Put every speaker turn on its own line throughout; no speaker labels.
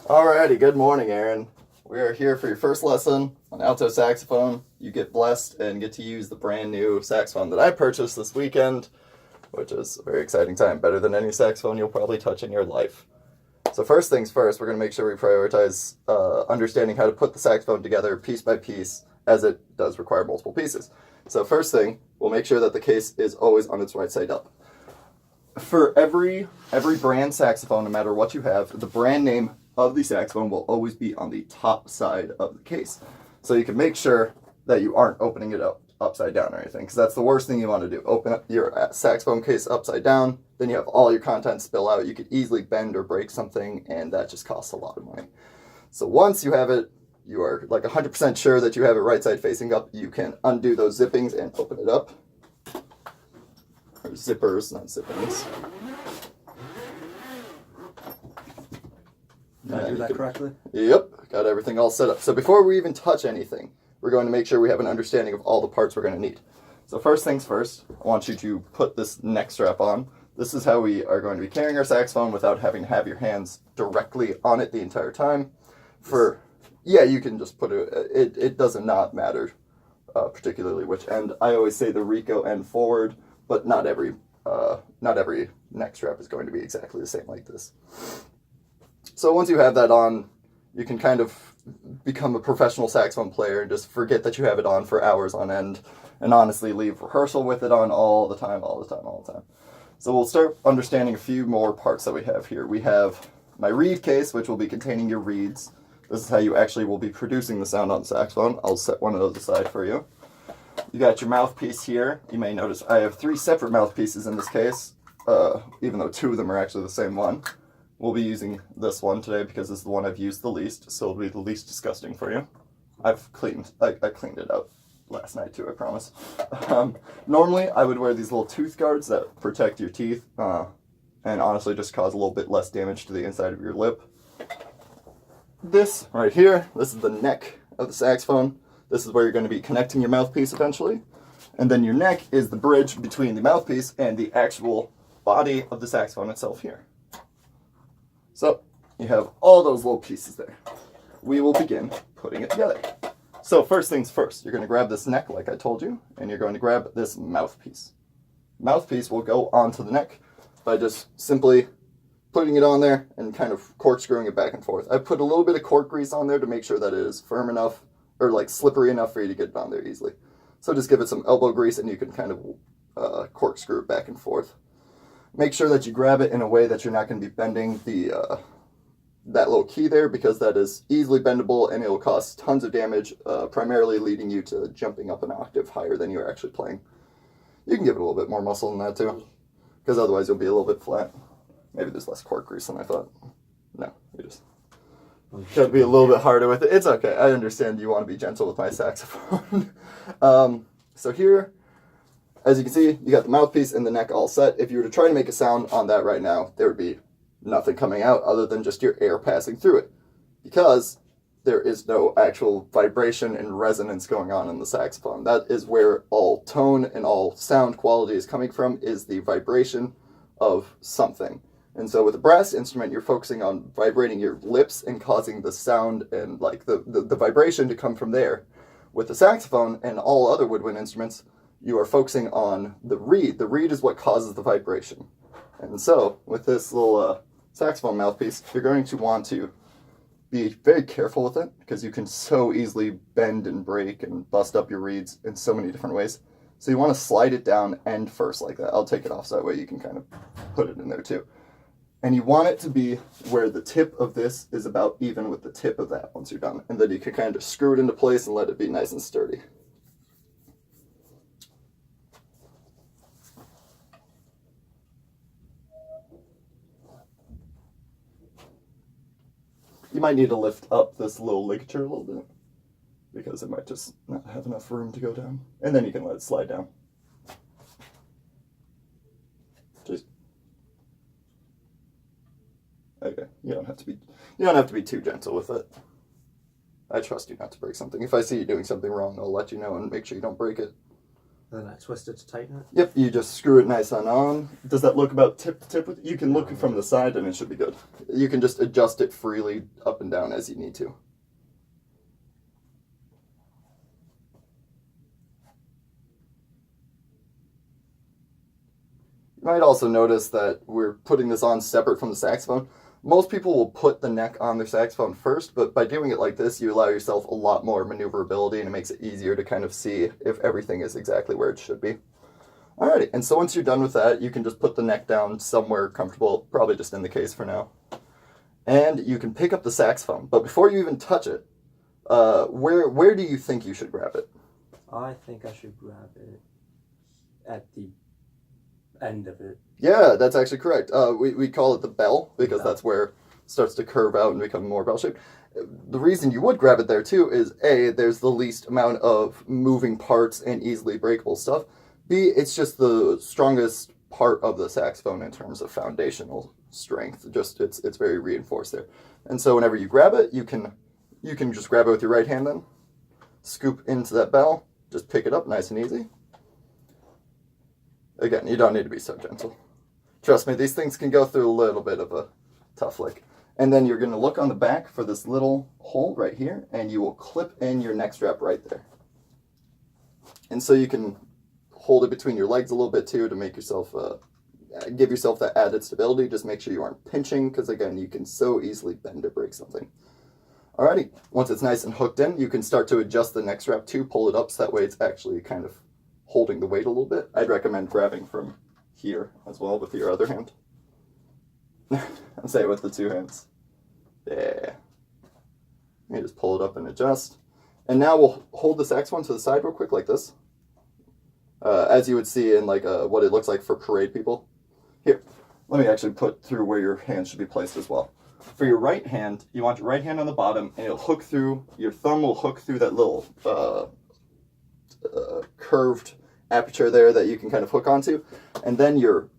Alrighty, good morning, Aaron. We are here for your first lesson on alto saxophone. You get blessed and get to use the brand new saxophone that I purchased this weekend, which is a very exciting time, better than any saxophone you'll probably touch in your life. So first things first, we're going to make sure we prioritize understanding how to put the saxophone together piece by piece, as it does require multiple pieces. So first thing, we'll make sure that the case is always on its right side up. For every brand saxophone, no matter what you have, the brand name of the saxophone will always be on the top side of the case. So you can make sure that you aren't opening it up upside down or anything, because that's the worst thing you want to do. Open up your saxophone case upside down, then you have all your contents spill out. You could easily bend or break something, and that just costs a lot of money. So once you have it, you are like 100% sure that you have it right side facing up, you can undo those zippings and open it up. Or zippers, not zippings.
Did I do that correctly?
Yep, got everything all set up. So before we even touch anything, we're going to make sure we have an understanding of all the parts we're going to need. So first things first, I want you to put this neck strap on. This is how we are going to be carrying our saxophone without having to have your hands directly on it the entire time. You can just put it does not matter particularly which end. I always say the Rico end forward, but not every neck strap is going to be exactly the same like this. So once you have that on, you can kind of become a professional saxophone player and just forget that you have it on for hours on end, and honestly leave rehearsal with it on all the time. So we'll start understanding a few more parts that we have here. We have my reed case, which will be containing your reeds. This is how you actually will be producing the sound on the saxophone. I'll set one of those aside for you. You got your mouthpiece here. You may notice I have 3 separate mouthpieces in this case, even though 2 of them are actually the same one. We'll be using this one today because this is the one I've used the least, so it'll be the least disgusting for you. I cleaned it out last night too, I promise. Normally, I would wear these little tooth guards that protect your teeth, and honestly just cause a little bit less damage to the inside of your lip. This right here, this is the neck of the saxophone. This is where you're going to be connecting your mouthpiece eventually. And then your neck is the bridge between the mouthpiece and the actual body of the saxophone itself here. So you have all those little pieces there. We will begin putting it together. So first things first, you're going to grab this neck like I told you, and you're going to grab this mouthpiece. Mouthpiece will go onto the neck by just simply putting it on there and kind of corkscrewing it back and forth. I put a little bit of cork grease on there to make sure that it is firm enough, or like slippery enough for you to get it on there easily. So just give it some elbow grease and you can kind of corkscrew it back and forth. Make sure that you grab it in a way that you're not going to be bending that little key there, because that is easily bendable and it will cause tons of damage, primarily leading you to jumping up an octave higher than you're actually playing. You can give it a little bit more muscle than that too, because otherwise you'll be a little bit flat. Maybe there's less cork grease than I thought. No, you just gotta be a little bit harder with it. It's okay. I understand you want to be gentle with my saxophone. So here, as you can see, you got the mouthpiece and the neck all set. If you were to try to make a sound on that right now, there would be nothing coming out other than just your air passing through it, because there is no actual vibration and resonance going on in the saxophone. That is where all tone and all sound quality is coming from, is the vibration of something. And so with a brass instrument, you're focusing on vibrating your lips and causing the sound and like the vibration to come from there. With the saxophone and all other woodwind instruments, you are focusing on the reed. The reed is what causes the vibration. And so with this little saxophone mouthpiece, you're going to want to be very careful with it, because you can so easily bend and break and bust up your reeds in so many different ways. So you want to slide it down end first like that. I'll take it off so that way you can kind of put it in there too. And you want it to be where the tip of this is about even with the tip of that once you're done. And then you can kind of screw it into place and let it be nice and sturdy. You might need to lift up this little ligature a little bit, because it might just not have enough room to go down. And then you can let it slide down. Just okay. You don't have to be too gentle with it. I trust you not to break something. If I see you doing something wrong, I'll let you know and make sure you don't break it.
Then I twist it to tighten it?
Yep, you just screw it nice on. Does that look about tip to tip? You can look from the side and it should be good. You can just adjust it freely up and down as you need to. You might also notice that we're putting this on separate from the saxophone. Most people will put the neck on their saxophone first, but by doing it like this, you allow yourself a lot more maneuverability and it makes it easier to kind of see if everything is exactly where it should be. Alrighty, and so once you're done with that, you can just put the neck down somewhere comfortable, probably just in the case for now. And you can pick up the saxophone, but before you even touch it, where do you think you should grab it?
I think I should grab it at the end of it.
Yeah, that's actually correct. We call it the bell because that's where it starts to curve out and become more bell-shaped. The reason you would grab it there too is A, there's the least amount of moving parts and easily breakable stuff. B, it's just the strongest part of the saxophone in terms of foundational strength. Just it's very reinforced there. And so whenever you grab it, you can just grab it with your right hand then, scoop into that bell, just pick it up nice and easy. Again, you don't need to be so gentle. Trust me, these things can go through a little bit of a tough lick. And then you're going to look on the back for this little hole right here, and you will clip in your neck strap right there. And so you can hold it between your legs a little bit too to make yourself, give yourself that added stability. Just make sure you aren't pinching, because again, you can so easily bend or break something. Alrighty, once it's nice and hooked in, you can start to adjust the neck strap too, pull it up so that way it's actually kind of holding the weight a little bit. I'd recommend grabbing from here as well with your other hand. And say it with the two hands. Yeah. You just pull it up and adjust. And now we'll hold the saxophone to the side real quick like this. As you would see in like what it looks like for parade people. Here, let me actually put through where your hand should be placed as well. For your right hand, you want your right hand on the bottom, and it'll hook through, your thumb will hook through that little curved aperture there that you can kind of hook onto. And then your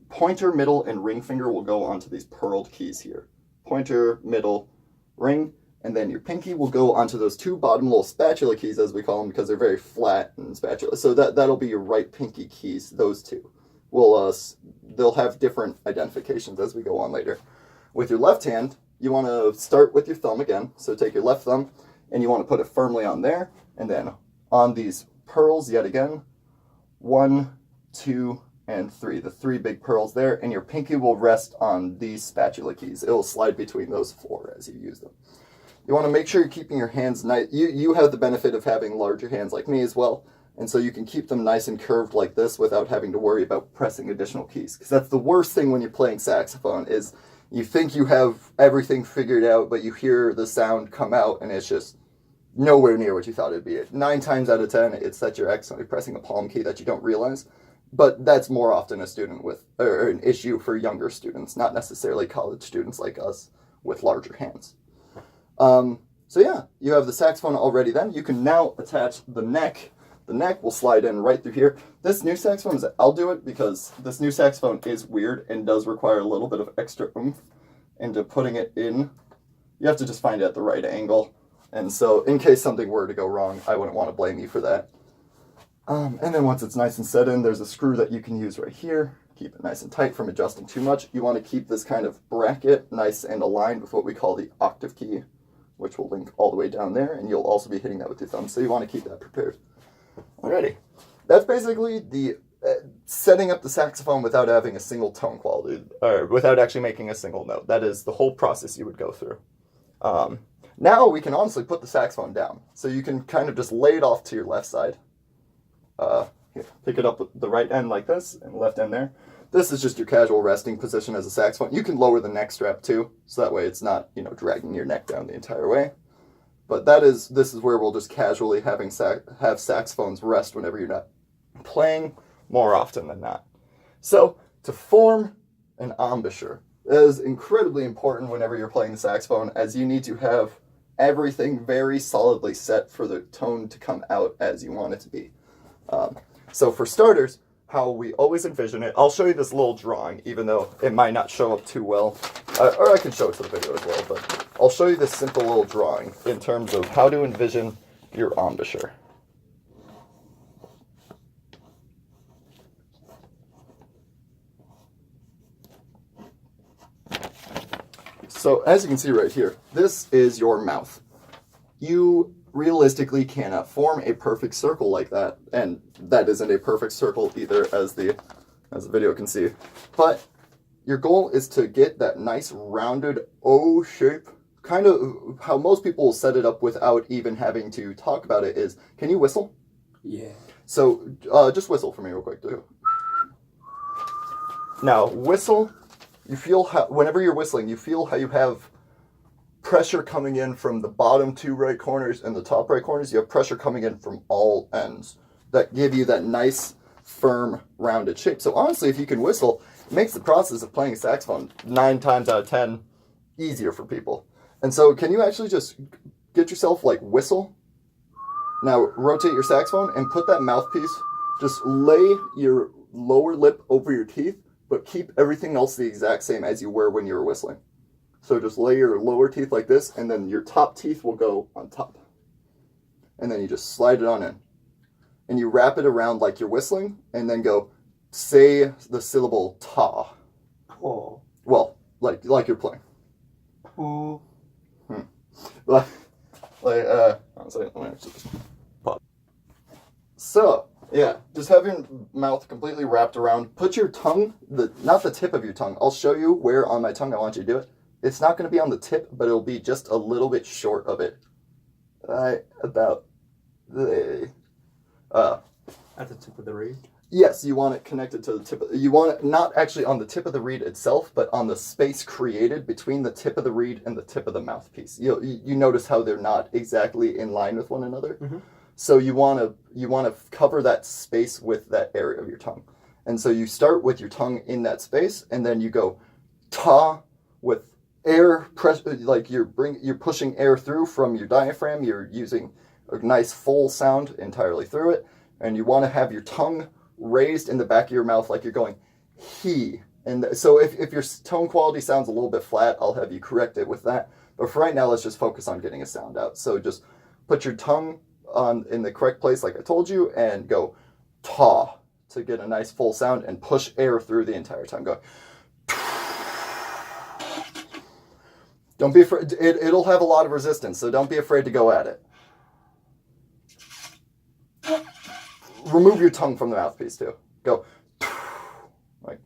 pointer, middle, and ring finger will go onto these pearled keys here. Pointer, middle, ring, and then your pinky will go onto those two bottom little spatula keys, as we call them, because they're very flat and spatula. So that'll be your right pinky keys, those two. They'll have different identifications as we go on later. With your left hand, you want to start with your thumb again. So take your left thumb, and you want to put it firmly on there, and then on these pearls yet again. 1, 2, and 3. The 3 big pearls there, and your pinky will rest on these spatula keys. It will slide between those 4 as you use them. You want to make sure you're keeping your hands nice. You have the benefit of having larger hands like me as well, and so you can keep them nice and curved like this without having to worry about pressing additional keys. Because that's the worst thing when you're playing saxophone, is you think you have everything figured out, but you hear the sound come out, and it's just nowhere near what you thought it'd be. 9 times out of 10, it's that you're accidentally pressing a palm key that you don't realize. But that's more often an issue for younger students, not necessarily college students like us with larger hands. So yeah, you have the saxophone already then. You can now attach the neck. The neck will slide in right through here. This new saxophone, I'll do it because this new saxophone is weird and does require a little bit of extra oomph into putting it in. You have to just find it at the right angle. And so in case something were to go wrong, I wouldn't want to blame you for that. And then once it's nice and set in, there's a screw that you can use right here. Keep it nice and tight from adjusting too much. You want to keep this kind of bracket nice and aligned with what we call the octave key, which will link all the way down there, and you'll also be hitting that with your thumb, so you want to keep that prepared. Alrighty. That's basically the setting up the saxophone without having a single tone quality, or without actually making a single note. That is the whole process you would go through. Now we can honestly put the saxophone down. So you can kind of just lay it off to your left side. Here, pick it up with the right end like this, and left end there. This is just your casual resting position as a saxophone. You can lower the neck strap too, so that way it's not, dragging your neck down the entire way. But this is where we'll just casually have saxophones rest whenever you're not playing, more often than not. So, to form an embouchure is incredibly important whenever you're playing the saxophone, as you need to have everything very solidly set for the tone to come out as you want it to be. So for starters, how we always envision it, I'll show you this little drawing, even though it might not show up too well, or I can show it to the video as well, but I'll show you this simple little drawing in terms of how to envision your embouchure. So as you can see right here, this is your mouth. You realistically cannot form a perfect circle like that, and that isn't a perfect circle either, as the video can see. But your goal is to get that nice rounded O shape, kind of how most people will set it up without even having to talk about it. Is, can you whistle?
Yeah.
So just whistle for me real quick too. Now whistle. You feel how, whenever you're whistling, you feel how you have pressure coming in from the bottom two right corners and the top right corners. You have pressure coming in from all ends that give you that nice, firm, rounded shape. So honestly, if you can whistle, it makes the process of playing a saxophone 9 times out of 10 easier for people. And so can you actually just get yourself like whistle? Now rotate your saxophone and put that mouthpiece, just lay your lower lip over your teeth, but keep everything else the exact same as you were when you were whistling. So just lay your lower teeth like this, and then your top teeth will go on top. And then you just slide it on in. And you wrap it around like you're whistling, and then go, say the syllable ta.
Oh.
Well, like you're playing.
Ooh.
Honestly, let me actually just pause. So, yeah, just have your mouth completely wrapped around. Put your tongue, not the tip of your tongue. I'll show you where on my tongue I want you to do it. It's not going to be on the tip, but it'll be just a little bit short of it. About the...
At the tip of the reed?
Yes, you want it connected to the tip. You want it not actually on the tip of the reed itself, but on the space created between the tip of the reed and the tip of the mouthpiece. You notice how they're not exactly in line with one another. Mm-hmm. So you want to cover that space with that area of your tongue. And so you start with your tongue in that space, and then you go ta with air pressure, like you're pushing air through from your diaphragm. You're using a nice full sound entirely through it, and you want to have your tongue raised in the back of your mouth like you're going he. And so if your tone quality sounds a little bit flat, I'll have you correct it with that. But for right now, let's just focus on getting a sound out. So just put your tongue in the correct place like I told you, and go ta to get a nice full sound, and push air through the entire time. Go. Don't be afraid. It'll have a lot of resistance, so don't be afraid to go at it. Remove your tongue from the mouthpiece too. Go. Like.